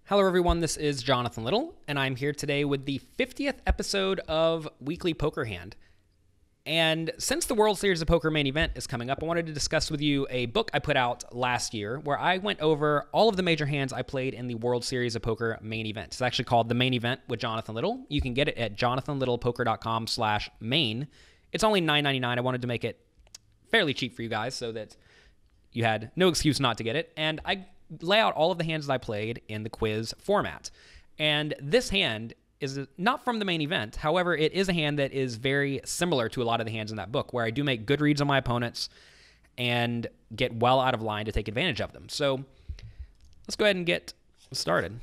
Hello everyone, this is Jonathan Little, and I'm here today with the 50th episode of Weekly Poker Hand. And since the World Series of Poker main event is coming up, I wanted to discuss with you a book I put out last year where I went over all of the major hands I played in the World Series of Poker main event. It's actually called The Main Event with Jonathan Little. You can get it at jonathanlittlepoker.com/main. It's only $9.99. I wanted to make it fairly cheap for you guys so that you had no excuse not to get it. And I lay out all of the hands that I played in the quiz format. And this hand is not from the main event. However, it is a hand that is very similar to a lot of the hands in that book, where I do make good reads on my opponents and get well out of line to take advantage of them. So let's go ahead and get started.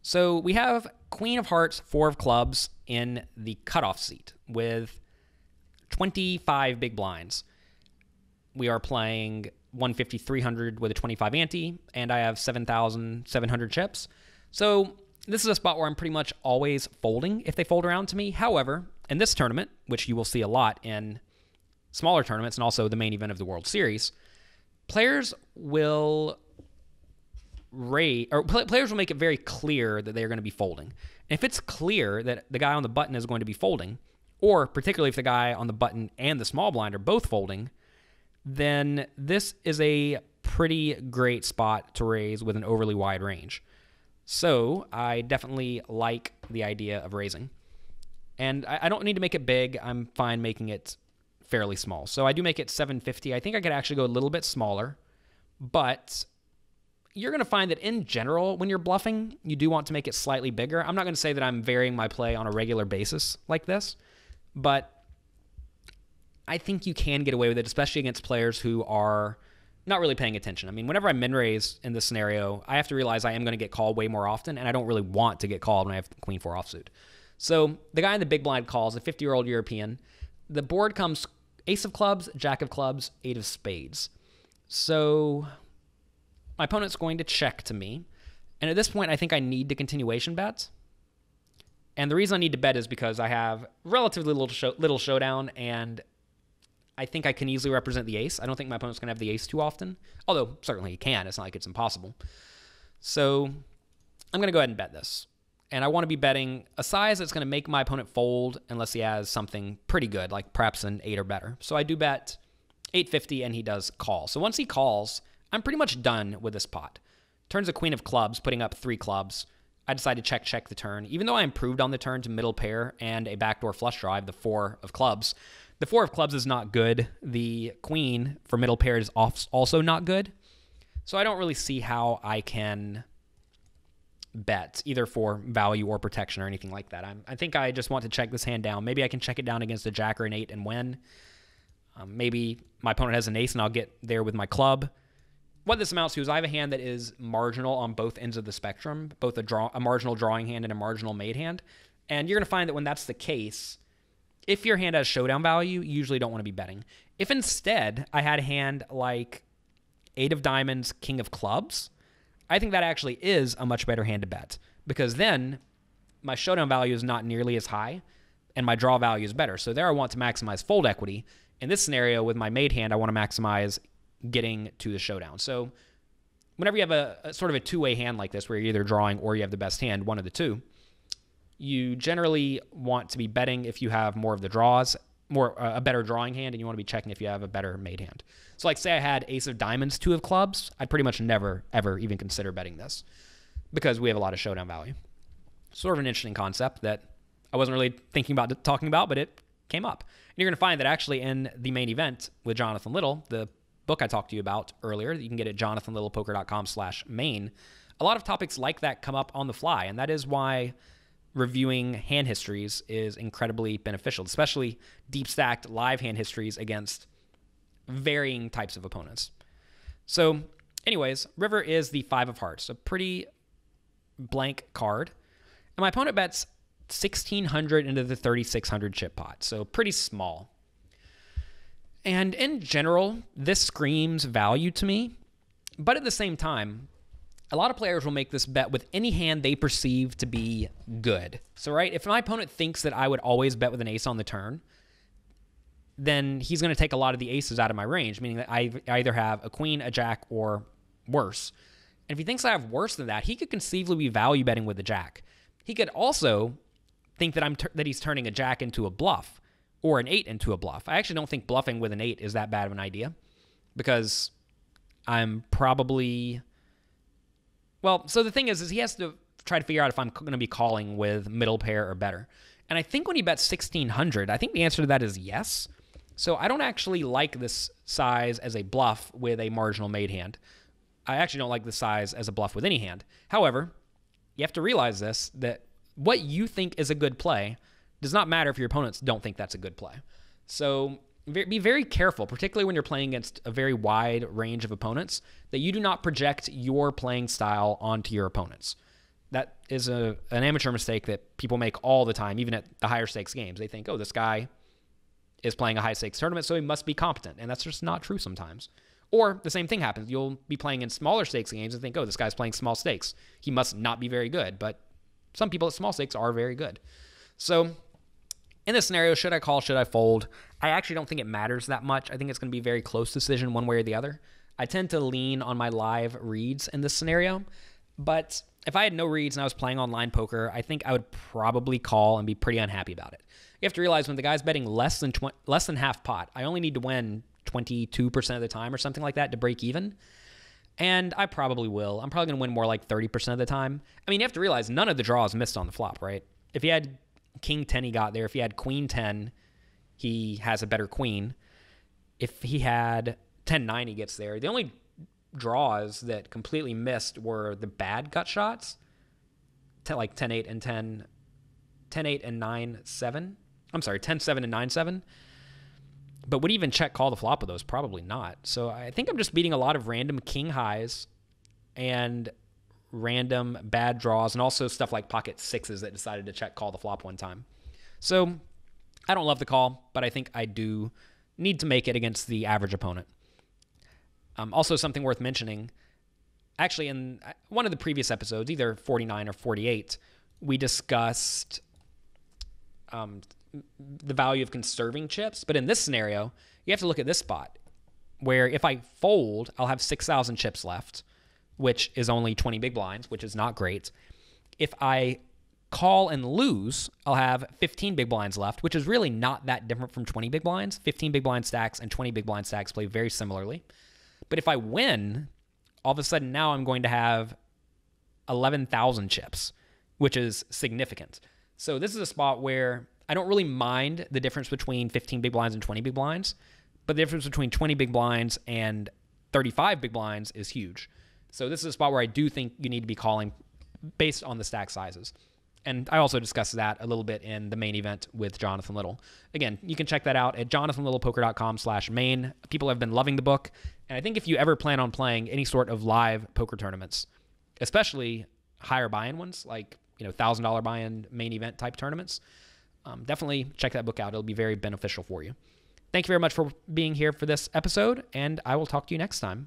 So we have Queen of Hearts, Four of Clubs in the cutoff seat with 25 big blinds. We are playing 150, 300 with a 25 ante, and I have 7,700 chips. So this is a spot where I'm pretty much always folding if they fold around to me. However, in this tournament, which you will see a lot in smaller tournaments and also the main event of the World Series, players will players will make it very clear that they're going to be folding. And if it's clear that the guy on the button is going to be folding, or particularly if the guy on the button and the small blind are both folding, then this is a pretty great spot to raise with an overly wide range. So I definitely like the idea of raising. And I don't need to make it big. I'm fine making it fairly small. So I do make it 750. I think I could actually go a little bit smaller, but you're going to find that in general, when you're bluffing, you do want to make it slightly bigger. I'm not going to say that I'm varying my play on a regular basis like this, but I think you can get away with it, especially against players who are not really paying attention. I mean, whenever I min-raise in this scenario, I have to realize I am going to get called way more often, and I don't really want to get called when I have Queen 4 offsuit. So the guy in the big blind calls, a 50-year-old European. The board comes Ace of Clubs, Jack of Clubs, Eight of Spades. So my opponent's going to check to me, and at this point, I think I need to continuation bet. And the reason I need to bet is because I have relatively little showdown, and I think I can easily represent the ace. I don't think my opponent's going to have the ace too often, although certainly he can. It's not like it's impossible. So I'm going to go ahead and bet this. And I want to be betting a size that's going to make my opponent fold unless he has something pretty good, like perhaps an 8 or better. So I do bet 850, and he does call. So once he calls, I'm pretty much done with this pot. Turns a Queen of Clubs, putting up 3 clubs. I decide to check the turn. Even though I improved on the turn to middle pair and a backdoor flush draw, I have the 4 of clubs. The 4 of clubs is not good. The queen for middle pair is also not good. So I don't really see how I can bet, either for value or protection or anything like that. I think I just want to check this hand down. Maybe I can check it down against a jack or an 8 and win. Maybe my opponent has an ace and I'll get there with my club. What this amounts to is I have a hand that is marginal on both ends of the spectrum, both a marginal drawing hand and a marginal made hand. And you're going to find that when that's the case, if your hand has showdown value, you usually don't want to be betting. If instead I had a hand like 8 of diamonds, King of clubs, I think that actually is a much better hand to bet, because then my showdown value is not nearly as high and my draw value is better. So there I want to maximize fold equity. In this scenario with my made hand, I want to maximize getting to the showdown. So whenever you have a sort of a two-way hand like this, where you're either drawing or you have the best hand, one of the two, you generally want to be betting if you have more of the draws, a better drawing hand, and you want to be checking if you have a better made hand. So like say I had Ace of Diamonds, 2 of clubs, I'd pretty much never, ever even consider betting this because we have a lot of showdown value. Sort of an interesting concept that I wasn't really thinking about talking about, but it came up. And you're going to find that actually in the main event with Jonathan Little, the book I talked to you about earlier, that you can get at jonathanlittlepoker.com/main, a lot of topics like that come up on the fly, and that is why reviewing hand histories is incredibly beneficial, especially deep stacked live hand histories against varying types of opponents. So anyways, river is the 5 of hearts, a pretty blank card. And my opponent bets 1,600 into the 3,600 chip pot, so pretty small. And in general, this screams value to me, but at the same time, a lot of players will make this bet with any hand they perceive to be good. So, right, if my opponent thinks that I would always bet with an ace on the turn, then he's going to take a lot of the aces out of my range, meaning that I either have a queen, a jack, or worse. And if he thinks I have worse than that, he could conceivably be value betting with the jack. He could also think that that he's turning a jack into a bluff or an 8 into a bluff. I actually don't think bluffing with an 8 is that bad of an idea, because I'm probably... Well, so the thing is he has to try to figure out if I'm going to be calling with middle pair or better. And I think when he bets 1,600, I think the answer to that is yes. So I don't actually like this size as a bluff with a marginal made hand. I actually don't like the size as a bluff with any hand. However, you have to realize this, that what you think is a good play does not matter if your opponents don't think that's a good play. So be very careful, particularly when you're playing against a very wide range of opponents, that you do not project your playing style onto your opponents. That is an amateur mistake that people make all the time, even at the higher stakes games. They think, oh, this guy is playing a high stakes tournament, so he must be competent. And that's just not true sometimes. Or the same thing happens. You'll be playing in smaller stakes games and think, oh, this guy's playing small stakes. He must not be very good. But some people at small stakes are very good. So in this scenario, should I call, should I fold? I actually don't think it matters that much. I think it's going to be a very close decision one way or the other. I tend to lean on my live reads in this scenario. But if I had no reads and I was playing online poker, I think I would probably call and be pretty unhappy about it. You have to realize when the guy's betting less than half pot, I only need to win 22% of the time or something like that to break even. And I probably will. I'm probably going to win more like 30% of the time. I mean, you have to realize none of the draws missed on the flop, right? If he had King 10, he got there. If he had Queen 10, he has a better queen. If he had 10-9, he gets there. The only draws that completely missed were the bad gut shots, like 10-8 and 10-8 and 9-7. I'm sorry, 10-7 and 9-7. But would he even check call the flop with those? Probably not. So I think I'm just beating a lot of random king highs and random bad draws, and also stuff like pocket sixes that decided to check call the flop one time. So I don't love the call, but I think I do need to make it against the average opponent. Also, something worth mentioning, actually in one of the previous episodes, either 49 or 48, we discussed the value of conserving chips. But in this scenario, you have to look at this spot where if I fold, I'll have 6,000 chips left, which is only 20 big blinds, which is not great. If I call and lose, I'll have 15 big blinds left, which is really not that different from 20 big blinds. 15 big blind stacks and 20 big blind stacks play very similarly. But if I win, all of a sudden now I'm going to have 11,000 chips, which is significant. So this is a spot where I don't really mind the difference between 15 big blinds and 20 big blinds, but the difference between 20 big blinds and 35 big blinds is huge. So this is a spot where I do think you need to be calling based on the stack sizes. And I also discussed that a little bit in the main event with Jonathan Little. Again, you can check that out at jonathanlittlepoker.com/main. People have been loving the book. And I think if you ever plan on playing any sort of live poker tournaments, especially higher buy-in ones, like $1,000 buy-in main event type tournaments, definitely check that book out. It'll be very beneficial for you. Thank you very much for being here for this episode, and I will talk to you next time.